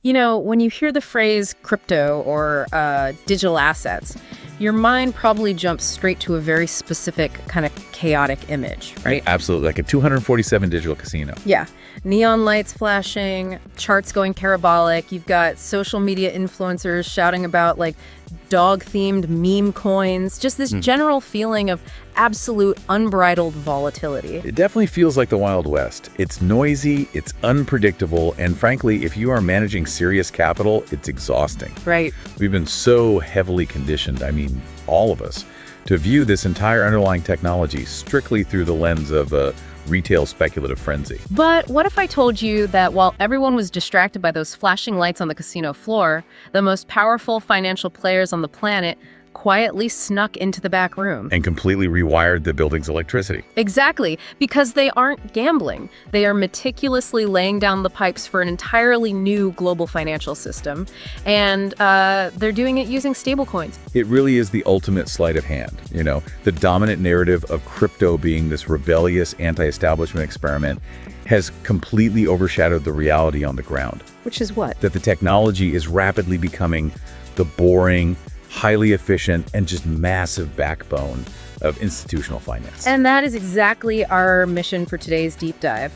When you hear the phrase crypto or digital assets, your mind probably jumps straight to a very specific kind of chaotic image, right? Absolutely, like a 247 digital casino. Yeah. Neon lights flashing, charts going parabolic. You've got social media influencers shouting about like dog-themed meme coins. Just this general feeling of absolute unbridled volatility. It definitely feels like the Wild West. It's noisy, it's unpredictable, and frankly, if you are managing serious capital, it's exhausting. Right. We've been so heavily conditioned, I mean, all of us, to view this entire underlying technology strictly through the lens of a retail speculative frenzy. But what if I told you that while everyone was distracted by those flashing lights on the casino floor, the most powerful financial players on the planet quietly snuck into the back room? And completely rewired the building's electricity. Exactly, because they aren't gambling. They are meticulously laying down the pipes for an entirely new global financial system, and they're doing it using stablecoins. It really is the ultimate sleight of hand, The dominant narrative of crypto being this rebellious anti-establishment experiment has completely overshadowed the reality on the ground. Which is what? That the technology is rapidly becoming the boring, highly efficient, and just massive backbone of institutional finance. And that is exactly our mission for today's deep dive.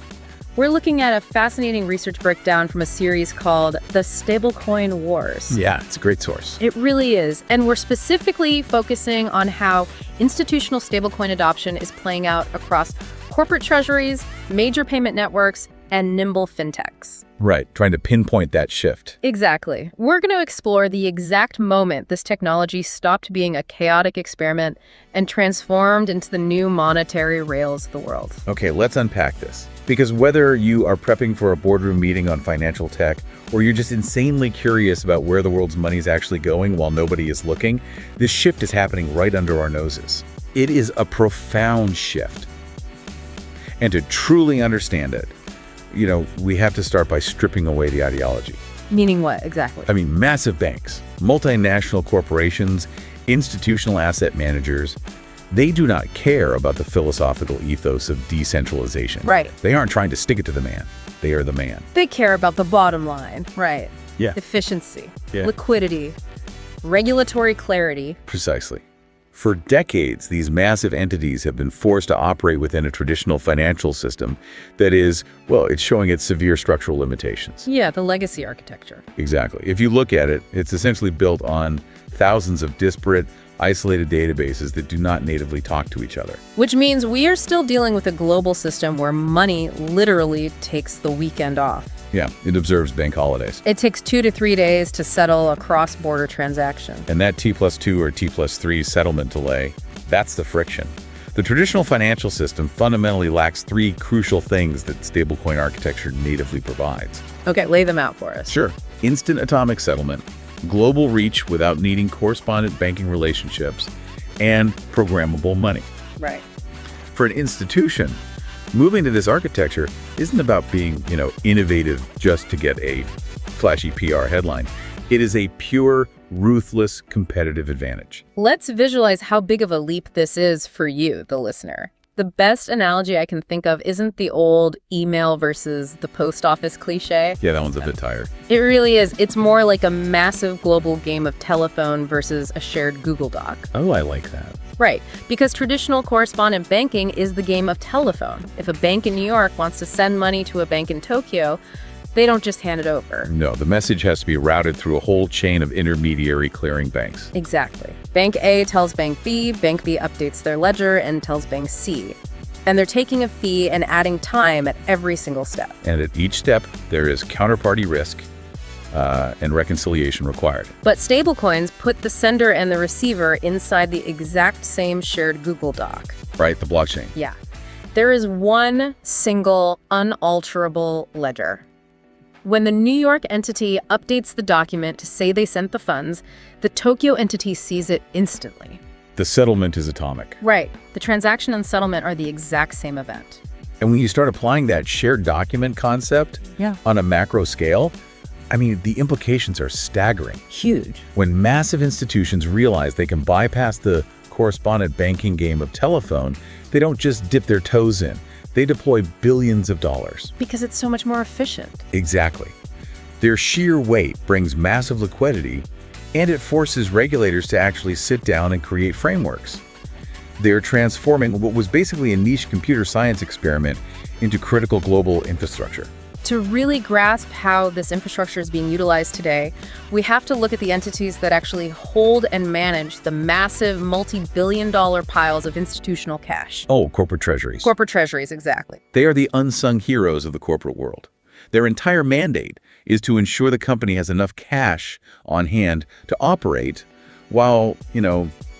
We're looking at a fascinating research breakdown from a series called the Stablecoin Wars. Yeah, it's a great source. It really is. And we're specifically focusing on how institutional stablecoin adoption is playing out across corporate treasuries, major payment networks, and nimble fintechs. Right, trying to pinpoint that shift. Exactly. We're going to explore the exact moment this technology stopped being a chaotic experiment and transformed into the new monetary rails of the world. Okay, let's unpack this. Because whether you are prepping for a boardroom meeting on financial tech, or you're just insanely curious about where the world's money is actually going while nobody is looking, this shift is happening right under our noses. It is a profound shift. And to truly understand it, we have to start by stripping away the ideology. Meaning what, exactly? I mean, massive banks, multinational corporations, institutional asset managers, they do not care about the philosophical ethos of decentralization. Right. They aren't trying to stick it to the man. They are the man. They care about the bottom line. Right. Yeah. Efficiency, Yeah. liquidity, regulatory clarity. Precisely. For decades, these massive entities have been forced to operate within a traditional financial system that is, it's showing its severe structural limitations. Yeah, the legacy architecture. Exactly. If you look at it, it's essentially built on thousands of disparate, isolated databases that do not natively talk to each other. Which means we are still dealing with a global system where money literally takes the weekend off. Yeah, it observes bank holidays. It takes 2 to 3 days to settle a cross-border transaction. And that T+2 or T+3 settlement delay, that's the friction. The traditional financial system fundamentally lacks 3 crucial things that stablecoin architecture natively provides. Okay, lay them out for us. Sure. Instant atomic settlement, global reach without needing correspondent banking relationships, and programmable money. Right. For an institution, moving to this architecture isn't about being, innovative just to get a flashy PR headline. It is a pure, ruthless competitive advantage. Let's visualize how big of a leap this is for you, the listener. The best analogy I can think of isn't the old email versus the post office cliche. Yeah, that one's a bit tired. It really is. It's more like a massive global game of telephone versus a shared Google Doc. Oh, I like that. Right, because traditional correspondent banking is the game of telephone. If a bank in New York wants to send money to a bank in Tokyo, they don't just hand it over. No, the message has to be routed through a whole chain of intermediary clearing banks. Exactly. Bank A tells Bank B updates their ledger and tells Bank C. And they're taking a fee and adding time at every single step. And at each step, there is counterparty risk and reconciliation required. But stablecoins put the sender and the receiver inside the exact same shared Google Doc. Right, the blockchain. Yeah. There is one single, unalterable ledger. When the New York entity updates the document to say they sent the funds, the Tokyo entity sees it instantly. The settlement is atomic. Right. The transaction and settlement are the exact same event. And when you start applying that shared document concept on a macro scale, the implications are staggering. Huge. When massive institutions realize they can bypass the correspondent banking game of telephone, they don't just dip their toes in. They deploy billions of dollars. Because it's so much more efficient. Exactly. Their sheer weight brings massive liquidity, and it forces regulators to actually sit down and create frameworks. They're transforming what was basically a niche computer science experiment into critical global infrastructure. To really grasp how this infrastructure is being utilized today, we have to look at the entities that actually hold and manage the massive multi-billion-dollar piles of institutional cash. Oh, corporate treasuries. Corporate treasuries, exactly. They are the unsung heroes of the corporate world. Their entire mandate is to ensure the company has enough cash on hand to operate while,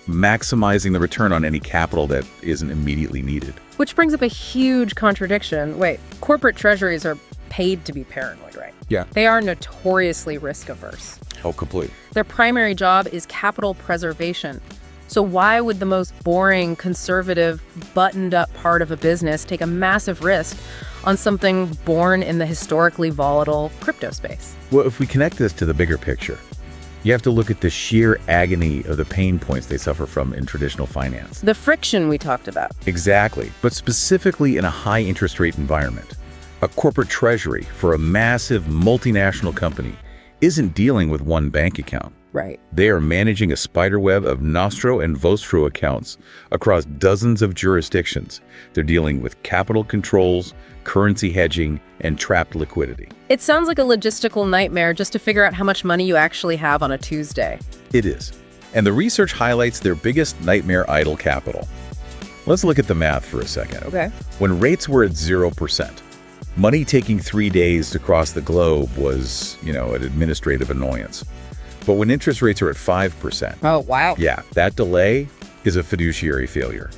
maximizing the return on any capital that isn't immediately needed. Which brings up a huge contradiction. Wait, corporate treasuries are paid to be paranoid, right? Yeah. They are notoriously risk-averse. Oh, completely. Their primary job is capital preservation. So why would the most boring, conservative, buttoned-up part of a business take a massive risk on something born in the historically volatile crypto space? Well, if we connect this to the bigger picture, you have to look at the sheer agony of the pain points they suffer from in traditional finance. The friction we talked about. Exactly, but specifically in a high interest rate environment. A corporate treasury for a massive multinational company isn't dealing with one bank account. Right. They are managing a spiderweb of Nostro and Vostro accounts across dozens of jurisdictions. They're dealing with capital controls, currency hedging, and trapped liquidity. It sounds like a logistical nightmare just to figure out how much money you actually have on a Tuesday. It is. And the research highlights their biggest nightmare: idle capital. Let's look at the math for a second. Okay. When rates were at 0%, money taking 3 days to cross the globe was, an administrative annoyance. But when interest rates are at 5%, Oh, wow. yeah, that delay is a fiduciary failure.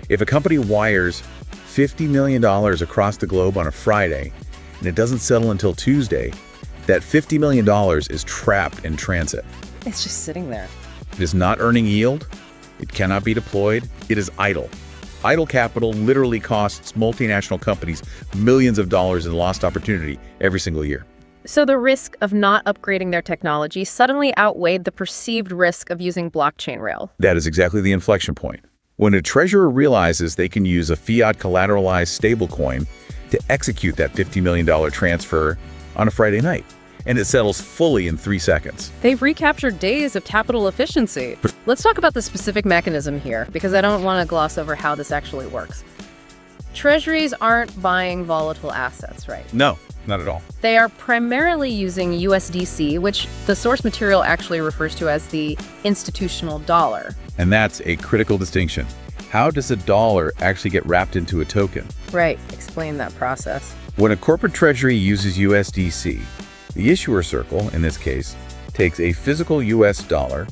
If a company wires $50 million across the globe on a Friday and it doesn't settle until Tuesday, that $50 million is trapped in transit. It's just sitting there. It is not earning yield. It cannot be deployed. It is idle. Idle capital literally costs multinational companies millions of dollars in lost opportunity every single year. So the risk of not upgrading their technology suddenly outweighed the perceived risk of using blockchain rail. That is exactly the inflection point. When a treasurer realizes they can use a fiat collateralized stablecoin to execute that $50 million transfer on a Friday night, and it settles fully in 3 seconds. They've recaptured days of capital efficiency. Let's talk about the specific mechanism here, because I don't want to gloss over how this actually works. Treasuries aren't buying volatile assets, right? No, not at all. They are primarily using USDC, which the source material actually refers to as the institutional dollar. And that's a critical distinction. How does a dollar actually get wrapped into a token? Right. Explain that process. When a corporate treasury uses USDC, the issuer circle, in this case, takes a physical US dollar,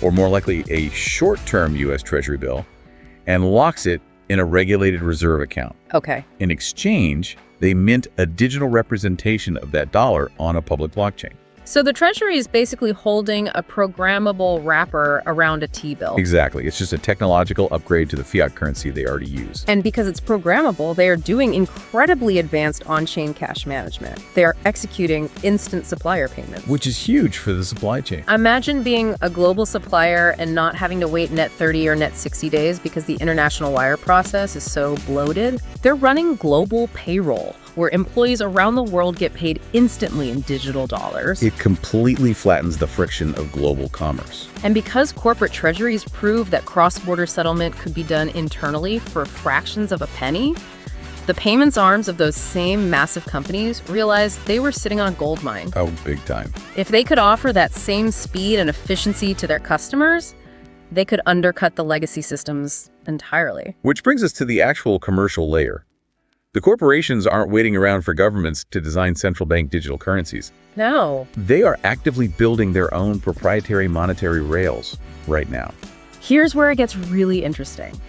or more likely a short-term US Treasury bill, and locks it in a regulated reserve account. Okay. In exchange, they mint a digital representation of that dollar on a public blockchain. So the Treasury is basically holding a programmable wrapper around a T-bill. Exactly. It's just a technological upgrade to the fiat currency they already use. And because it's programmable, they are doing incredibly advanced on-chain cash management. They are executing instant supplier payments. Which is huge for the supply chain. Imagine being a global supplier and not having to wait net 30 or net 60 days because the international wire process is so bloated. They're running global payroll, where employees around the world get paid instantly in digital dollars. It completely flattens the friction of global commerce. And because corporate treasuries prove that cross-border settlement could be done internally for fractions of a penny, the payments arms of those same massive companies realized they were sitting on a gold mine. Oh, big time. If they could offer that same speed and efficiency to their customers, they could undercut the legacy systems entirely. Which brings us to the actual commercial layer. The corporations aren't waiting around for governments to design central bank digital currencies. No. They are actively building their own proprietary monetary rails right now. Here's where it gets really interesting.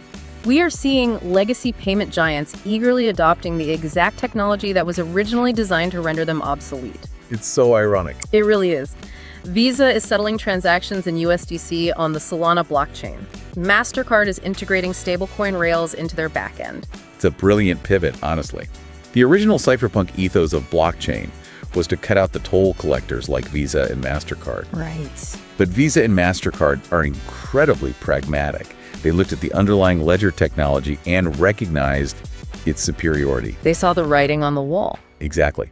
We are seeing legacy payment giants eagerly adopting the exact technology that was originally designed to render them obsolete. It's so ironic. It really is. Visa is settling transactions in USDC on the Solana blockchain. MasterCard is integrating stablecoin rails into their backend. It's a brilliant pivot, honestly. The original cypherpunk ethos of blockchain was to cut out the toll collectors like Visa and MasterCard. Right. But Visa and MasterCard are incredibly pragmatic. They looked at the underlying ledger technology and recognized its superiority. They saw the writing on the wall. Exactly.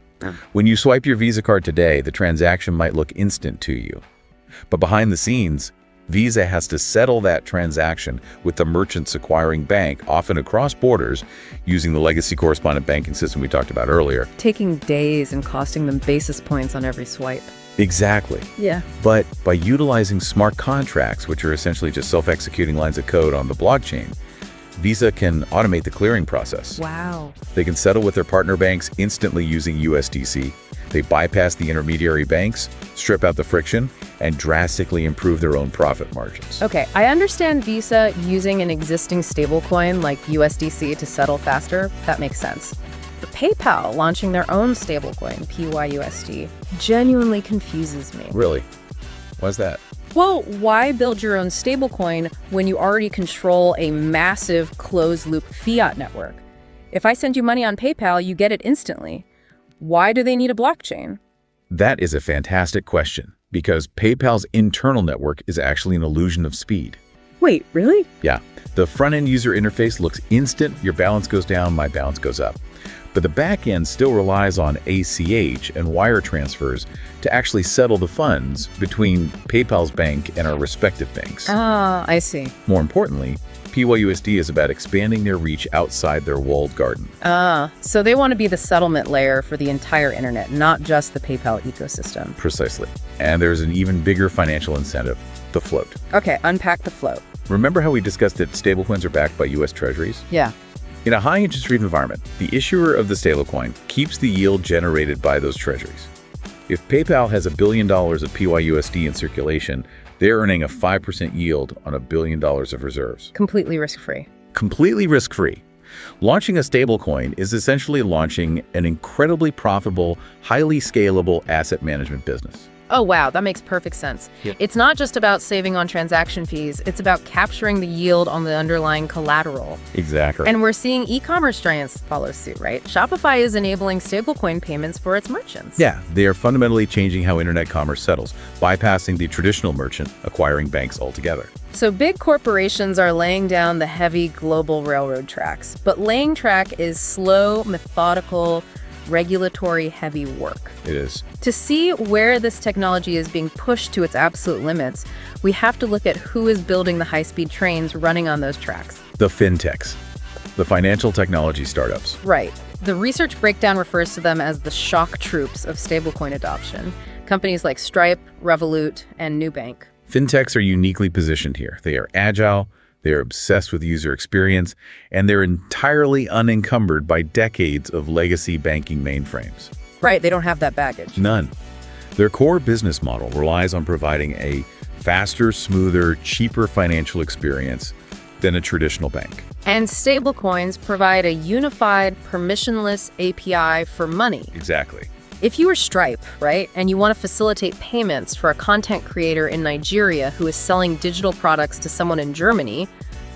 When you swipe your Visa card today, the transaction might look instant to you. But behind the scenes, Visa has to settle that transaction with the merchant's acquiring bank, often across borders, using the legacy correspondent banking system we talked about earlier. Taking days and costing them basis points on every swipe. Exactly. Yeah. But by utilizing smart contracts, which are essentially just self-executing lines of code on the blockchain, Visa can automate the clearing process. Wow. They can settle with their partner banks instantly using USDC. They bypass the intermediary banks, strip out the friction, and drastically improve their own profit margins. Okay, I understand Visa using an existing stablecoin like USDC to settle faster. That makes sense. But PayPal launching their own stablecoin, PYUSD, genuinely confuses me. Really? Why's that? Well, why build your own stablecoin when you already control a massive closed-loop fiat network? If I send you money on PayPal, you get it instantly. Why do they need a blockchain? That is a fantastic question, because PayPal's internal network is actually an illusion of speed. Wait, really? Yeah, the front-end user interface looks instant, your balance goes down, my balance goes up. But the back end still relies on ACH and wire transfers to actually settle the funds between PayPal's bank and our respective banks. Ah, I see. More importantly, PYUSD is about expanding their reach outside their walled garden. Ah, so they want to be the settlement layer for the entire internet, not just the PayPal ecosystem. Precisely. And there's an even bigger financial incentive, the float. Okay, unpack the float. Remember how we discussed that stablecoins are backed by US Treasuries? Yeah. In a high interest rate environment, the issuer of the stablecoin keeps the yield generated by those treasuries. If PayPal has $1 billion of PYUSD in circulation, they're earning a 5% yield on $1 billion of reserves. Completely risk-free. Completely risk-free. Launching a stablecoin is essentially launching an incredibly profitable, highly scalable asset management business. Oh, wow, that makes perfect sense. Yeah. It's not just about saving on transaction fees, it's about capturing the yield on the underlying collateral. Exactly. And we're seeing e-commerce giants follow suit, right? Shopify is enabling stablecoin payments for its merchants. Yeah, they are fundamentally changing how internet commerce settles, bypassing the traditional merchant acquiring banks altogether. So big corporations are laying down the heavy global railroad tracks, but laying track is slow, methodical, regulatory-heavy work. It is. To see where this technology is being pushed to its absolute limits, we have to look at who is building the high-speed trains running on those tracks. The Fintechs, the financial technology startups. Right. The research breakdown refers to them as the shock troops of stablecoin adoption. Companies like Stripe, Revolut, and Nubank. Fintechs are uniquely positioned here. They are agile, they are obsessed with user experience, and they're entirely unencumbered by decades of legacy banking mainframes. Right, they don't have that baggage. None. Their core business model relies on providing a faster, smoother, cheaper financial experience than a traditional bank. And stablecoins provide a unified, permissionless API for money. Exactly. If you are Stripe, right, and you want to facilitate payments for a content creator in Nigeria who is selling digital products to someone in Germany,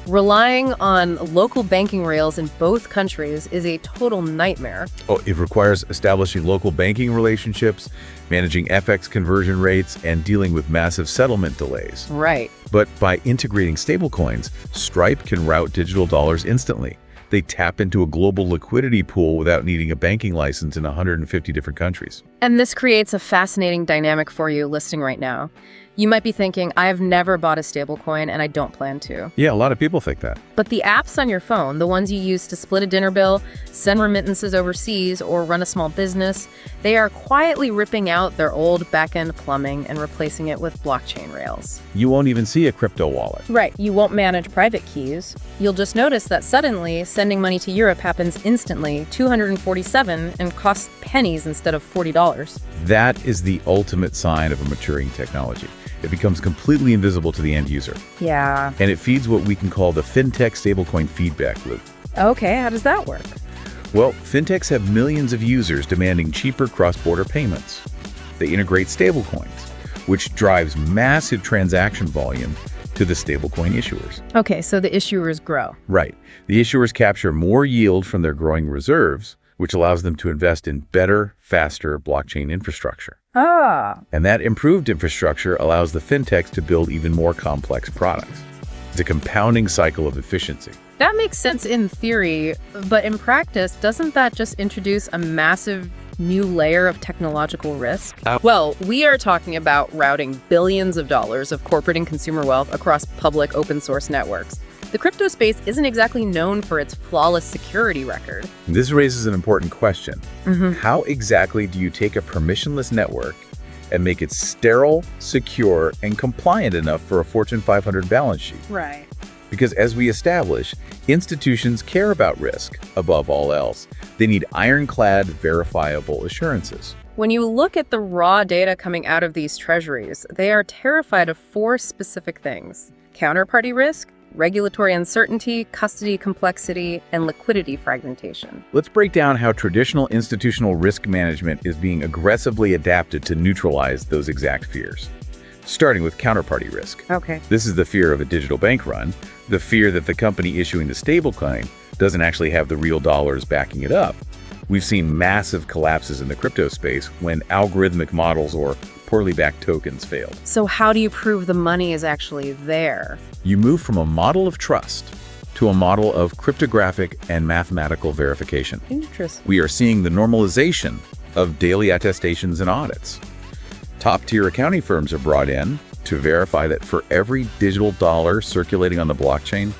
relying on local banking rails in both countries is a total nightmare. Oh, it requires establishing local banking relationships, managing FX conversion rates, and dealing with massive settlement delays. Right. But by integrating stablecoins, Stripe can route digital dollars instantly. They tap into a global liquidity pool without needing a banking license in 150 different countries. And this creates a fascinating dynamic for you listening right now. You might be thinking, I've never bought a stablecoin and I don't plan to. Yeah, a lot of people think that. But the apps on your phone, the ones you use to split a dinner bill, send remittances overseas, or run a small business, they are quietly ripping out their old back-end plumbing and replacing it with blockchain rails. You won't even see a crypto wallet. Right, you won't manage private keys. You'll just notice that suddenly sending money to Europe happens instantly, $247, and costs pennies instead of $40. That is the ultimate sign of a maturing technology. It becomes completely invisible to the end user. Yeah. And it feeds what we can call the fintech stablecoin feedback loop. Okay, how does that work? Well, fintechs have millions of users demanding cheaper cross-border payments. They integrate stablecoins, which drives massive transaction volume to the stablecoin issuers. Okay, so the issuers grow. Right. The issuers capture more yield from their growing reserves, which allows them to invest in better, faster blockchain infrastructure. Ah. And that improved infrastructure allows the fintechs to build even more complex products. It's a compounding cycle of efficiency. That makes sense in theory, but in practice, doesn't that just introduce a massive new layer of technological risk? Well, we are talking about routing billions of dollars of corporate and consumer wealth across public open source networks. The crypto space isn't exactly known for its flawless security record. This raises an important question. How exactly do you take a permissionless network and make it sterile, secure, and compliant enough for a Fortune 500 balance sheet? Right. Because as we establish, institutions care about risk above all else. They need ironclad, verifiable assurances. When you look at the raw data coming out of these treasuries, they are terrified of 4 specific things: counterparty risk, regulatory uncertainty, custody complexity, and liquidity fragmentation. Let's break down how traditional institutional risk management is being aggressively adapted to neutralize those exact fears. Starting with counterparty risk. Okay. This is the fear of a digital bank run, the fear that the company issuing the stablecoin doesn't actually have the real dollars backing it up. We've seen massive collapses in the crypto space when algorithmic models or poorly backed tokens failed. So how do you prove the money is actually there? You move from a model of trust to a model of cryptographic and mathematical verification. Interesting. We are seeing the normalization of daily attestations and audits. Top-tier accounting firms are brought in to verify that for every digital dollar circulating on the blockchain,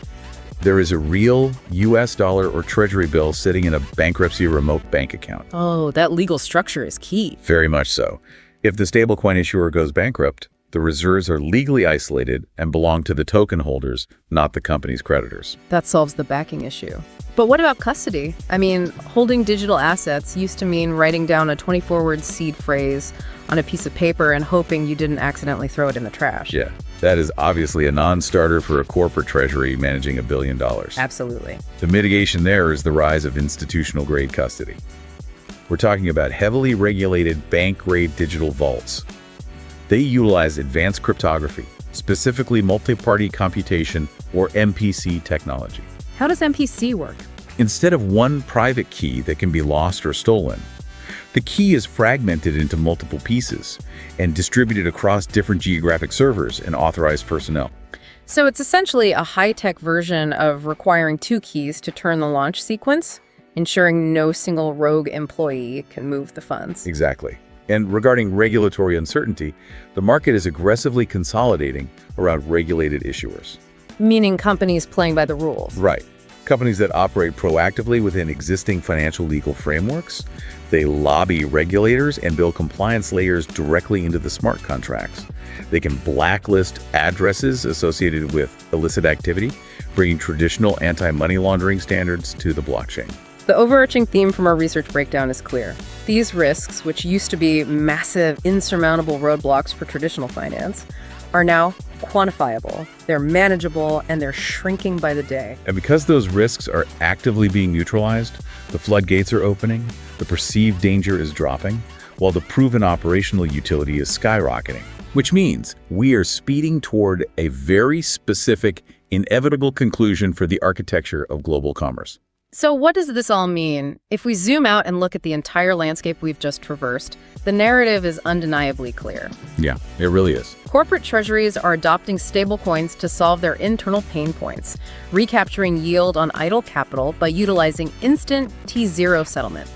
there is a real US dollar or treasury bill sitting in a bankruptcy remote bank account. Oh, that legal structure is key. Very much so. If the stablecoin issuer goes bankrupt, the reserves are legally isolated and belong to the token holders, not the company's creditors. That solves the backing issue. But what about custody? I mean, holding digital assets used to mean writing down a 24-word seed phrase on a piece of paper and hoping you didn't accidentally throw it in the trash. Yeah, that is obviously a non-starter for a corporate treasury managing $1 billion. Absolutely. The mitigation there is the rise of institutional-grade custody. We're talking about heavily regulated bank-grade digital vaults. They utilize advanced cryptography, specifically multi-party computation or MPC technology. How does MPC work? Instead of one private key that can be lost or stolen, the key is fragmented into multiple pieces and distributed across different geographic servers and authorized personnel. So it's essentially a high-tech version of requiring 2 keys to turn the launch sequence, ensuring no single rogue employee can move the funds. Exactly. And regarding regulatory uncertainty, the market is aggressively consolidating around regulated issuers. Meaning companies playing by the rules. Right. Companies that operate proactively within existing financial legal frameworks. They lobby regulators and build compliance layers directly into the smart contracts. They can blacklist addresses associated with illicit activity, bringing traditional anti-money laundering standards to the blockchain. The overarching theme from our research breakdown is clear. These risks, which used to be massive, insurmountable roadblocks for traditional finance, are now quantifiable, they're manageable, and they're shrinking by the day. And because those risks are actively being neutralized, the floodgates are opening, the perceived danger is dropping, while the proven operational utility is skyrocketing. Which means we are speeding toward a very specific, inevitable conclusion for the architecture of global commerce. So what does this all mean? If we zoom out and look at the entire landscape we've just traversed, the narrative is undeniably clear. Yeah, it really is. Corporate treasuries are adopting stablecoins to solve their internal pain points, recapturing yield on idle capital by utilizing instant T0 settlement.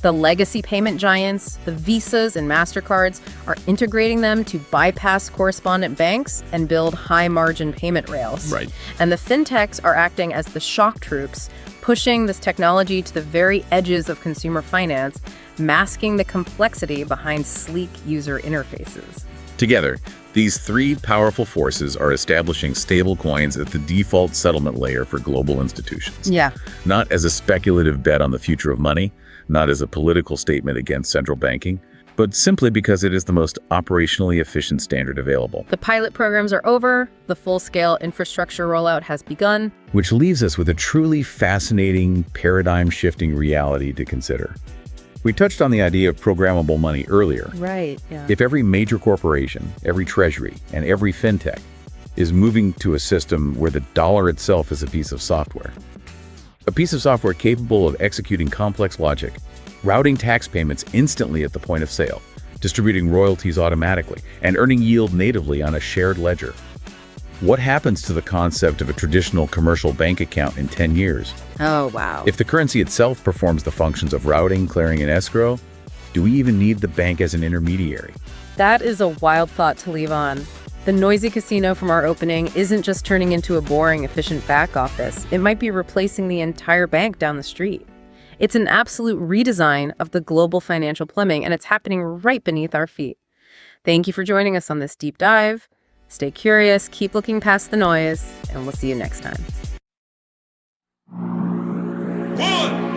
The legacy payment giants, the Visas and MasterCards, are integrating them to bypass correspondent banks and build high-margin payment rails. Right. And the Fintechs are acting as the shock troops, pushing this technology to the very edges of consumer finance, masking the complexity behind sleek user interfaces. Together, these 3 powerful forces are establishing stablecoins at the default settlement layer for global institutions. Yeah. Not as a speculative bet on the future of money, not as a political statement against central banking, but simply because it is the most operationally efficient standard available. The pilot programs are over, the full-scale infrastructure rollout has begun. Which leaves us with a truly fascinating, paradigm-shifting reality to consider. We touched on the idea of programmable money earlier. Right, yeah. If every major corporation, every treasury, and every fintech is moving to a system where the dollar itself is a piece of software capable of executing complex logic, routing tax payments instantly at the point of sale, distributing royalties automatically, and earning yield natively on a shared ledger. What happens to the concept of a traditional commercial bank account in 10 years? Oh, wow. If the currency itself performs the functions of routing, clearing, and escrow, Do we even need the bank as an intermediary? That is a wild thought to leave on. The noisy casino from our opening isn't just turning into a boring, efficient back office. It might be replacing the entire bank down the street. It's an absolute redesign of the global financial plumbing, and it's happening right beneath our feet. Thank you for joining us on this deep dive. Stay curious, keep looking past the noise, and we'll see you next time. 1